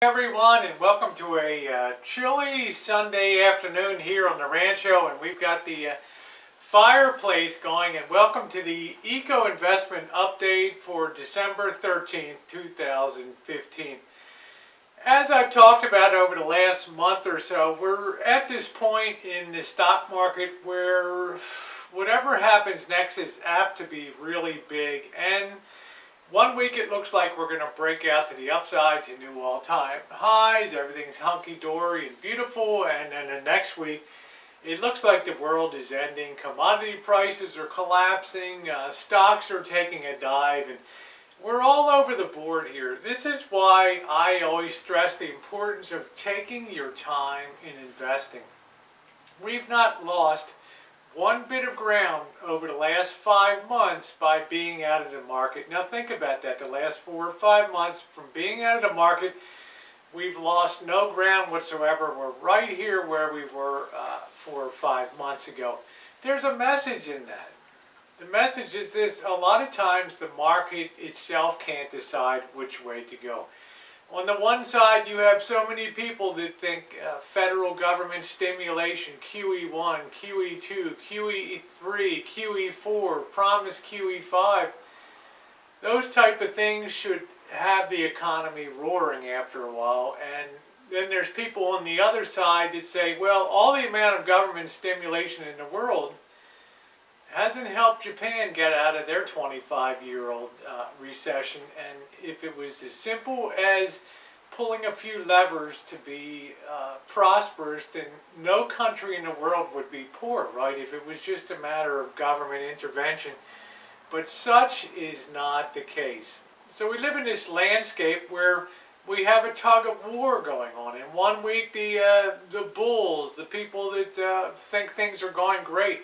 Everyone, and welcome to a chilly Sunday afternoon here on the Rancho, and we've got the fireplace going, and welcome to the EcoInvestment update for December 13th, 2015. As I've talked about over the last month or so, we're at this point in the stock market where whatever happens next is apt to be really big, and one week it looks like we're going to break out to the upside to new all-time highs. Everything's hunky-dory and beautiful. And then the next week, it looks like the world is ending. Commodity prices are collapsing. Stocks are taking a dive. And we're all over the board here. This is why I always stress the importance of taking your time in investing. We've not lost one bit of ground over the last 5 months by being out of the market. Now think about that. The last 4 or 5 months from being out of the market, we've lost no ground whatsoever. We're right here where we were 4 or 5 months ago. There's a message in that. The message is this: a lot of times the market itself can't decide which way to go. On the one side, you have so many people that think federal government stimulation, QE1, QE2, QE3, QE4, promise QE5, those type of things should have the economy roaring after a while. And then there's people on the other side that say, well, all the amount of government stimulation in the world hasn't helped Japan get out of their 25-year-old recession, and if it was as simple as pulling a few levers to be prosperous, then no country in the world would be poor, right? If it was just a matter of government intervention. But such is not the case. So we live in this landscape where we have a tug of war going on. In 1 week, the bulls, the people that think things are going great,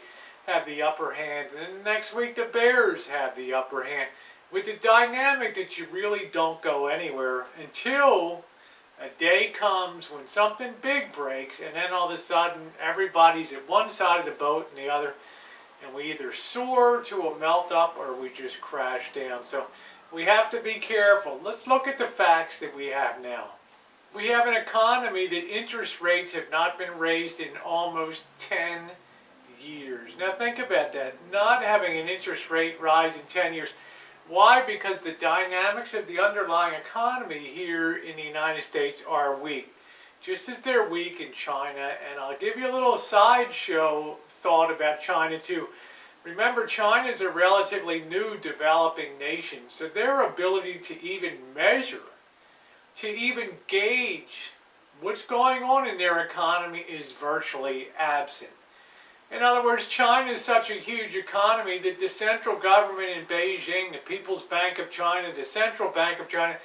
have the upper hand, and then the next week the bears have the upper hand, with the dynamic that you really don't go anywhere until a day comes when something big breaks, and then all of a sudden everybody's at one side of the boat and the other, and we either soar to a melt up or we just crash down. So we have to be careful. Let's look at the facts that we have now. We have an economy that interest rates have not been raised in almost 10 years. Now think about that, not having an interest rate rise in 10 years. Why? Because the dynamics of the underlying economy here in the United States are weak, just as they're weak in China. And I'll give you a little sideshow thought about China too. Remember, China is a relatively new developing nation, so their ability to even measure, to even gauge what's going on in their economy is virtually absent. In other words, China is such a huge economy that the central government in Beijing, the People's Bank of China, the Central Bank of China,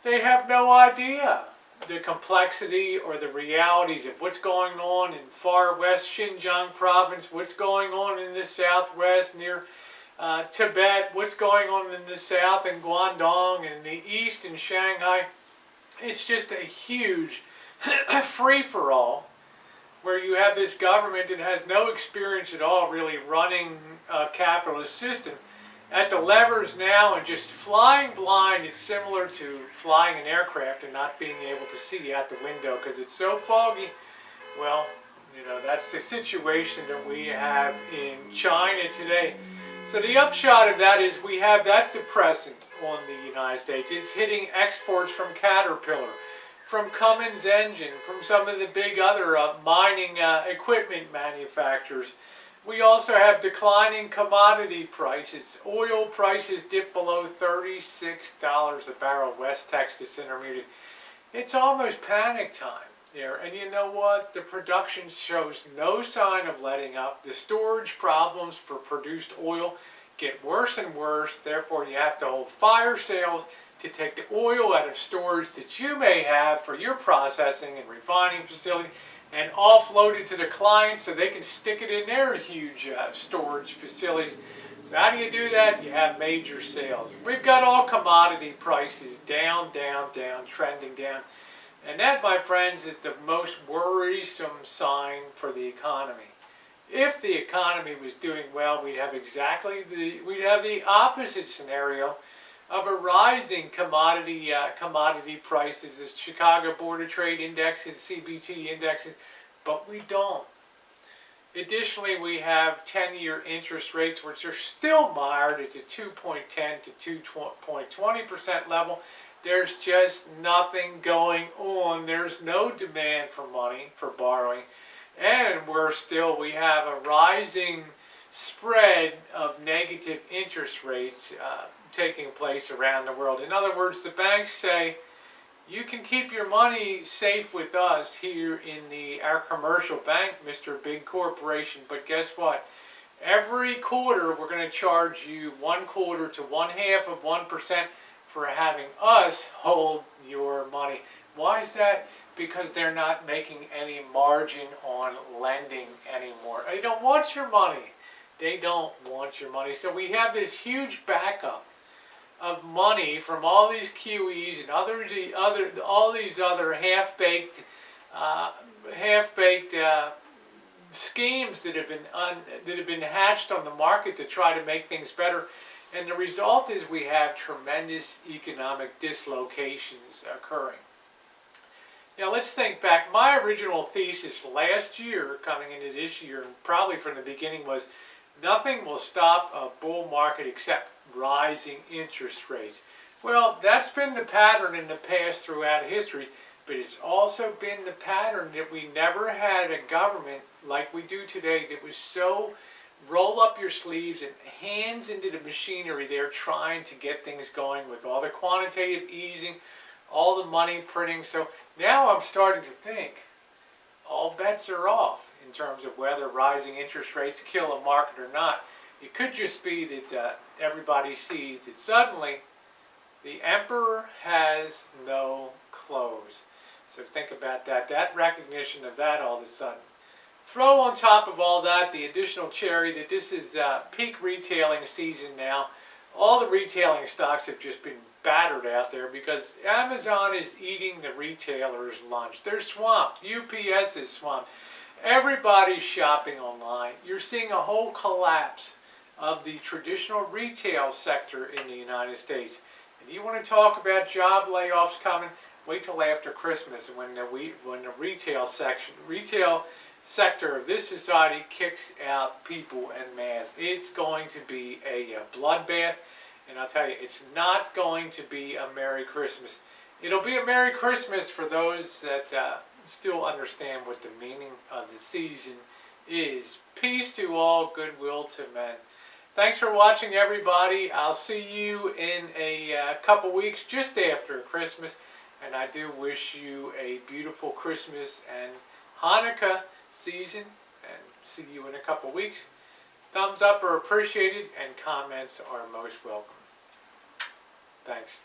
they have no idea the complexity or the realities of what's going on in far west Xinjiang province, what's going on in the southwest near Tibet, what's going on in the south in Guangdong, and the east in Shanghai. It's just a huge free-for-all, where you have this government that has no experience at all really running a capitalist system at the levers now and just flying blind. It's similar to flying an aircraft and not being able to see out the window because it's so foggy. Well, you know, that's the situation that we have in China today. So the upshot of that is we have that depressant on the United States. It's hitting exports from Caterpillar, from Cummins Engine, from some of the big other mining equipment manufacturers. We also have declining commodity prices. Oil prices dipped below $36 a barrel, West Texas Intermediate. It's almost panic time there. And you know what? The production shows no sign of letting up. The storage problems for produced oil get worse and worse. Therefore, you have to hold fire sales to take the oil out of storage that you may have for your processing and refining facility and offload it to the clients so they can stick it in their huge storage facilities. So how do you do that? You have major sales. We've got all commodity prices down, down, down, trending down. And that, my friends, is the most worrisome sign for the economy. If the economy was doing well, we'd have the opposite scenario, of a rising commodity prices, the Chicago Board of Trade indexes, CBT indexes, but we don't. Additionally, we have 10-year interest rates, which are still mired at the 2.10 to 2.20% level. There's just nothing going on. There's no demand for money, for borrowing. And we have a rising spread of negative interest rates taking place around the world. In other words, the banks say, you can keep your money safe with us here in our commercial bank, Mr. Big Corporation, but guess what? Every quarter we're going to charge you 1/4 to 1/2% for having us hold your money. Why is that? Because they're not making any margin on lending anymore. They don't want your money. They don't want your money. So we have this huge backup of money from all these QEs and all these other half-baked schemes that have been hatched on the market to try to make things better. And the result is we have tremendous economic dislocations occurring. Now let's think back. My original thesis last year, coming into this year, and probably from the beginning, was nothing will stop a bull market except rising interest rates. Well, that's been the pattern in the past throughout history, but it's also been the pattern that we never had a government like we do today that was so roll up your sleeves and hands into the machinery there trying to get things going with all the quantitative easing, all the money printing. So now I'm starting to think all bets are off in terms of whether rising interest rates kill a market or not. It could just be that everybody sees that suddenly the emperor has no clothes. So think about that. That recognition of that all of a sudden. Throw on top of all that the additional cherry that this is peak retailing season now. All the retailing stocks have just been battered out there because Amazon is eating the retailers' lunch. They're swamped. UPS is swamped. Everybody's shopping online. You're seeing a whole collapse of the traditional retail sector in the United States. And you want to talk about job layoffs coming? Wait till after Christmas when the retail sector of this society kicks out people en masse. It's going to be a bloodbath, and I'll tell you, it's not going to be a Merry Christmas. It'll be a Merry Christmas for those that still understand what the meaning of the season is. Peace to all, goodwill to men. Thanks for watching, everybody. I'll see you in a couple weeks just after Christmas, and I do wish you a beautiful Christmas and Hanukkah season, and see you in a couple weeks. Thumbs up are appreciated, and comments are most welcome. Thanks.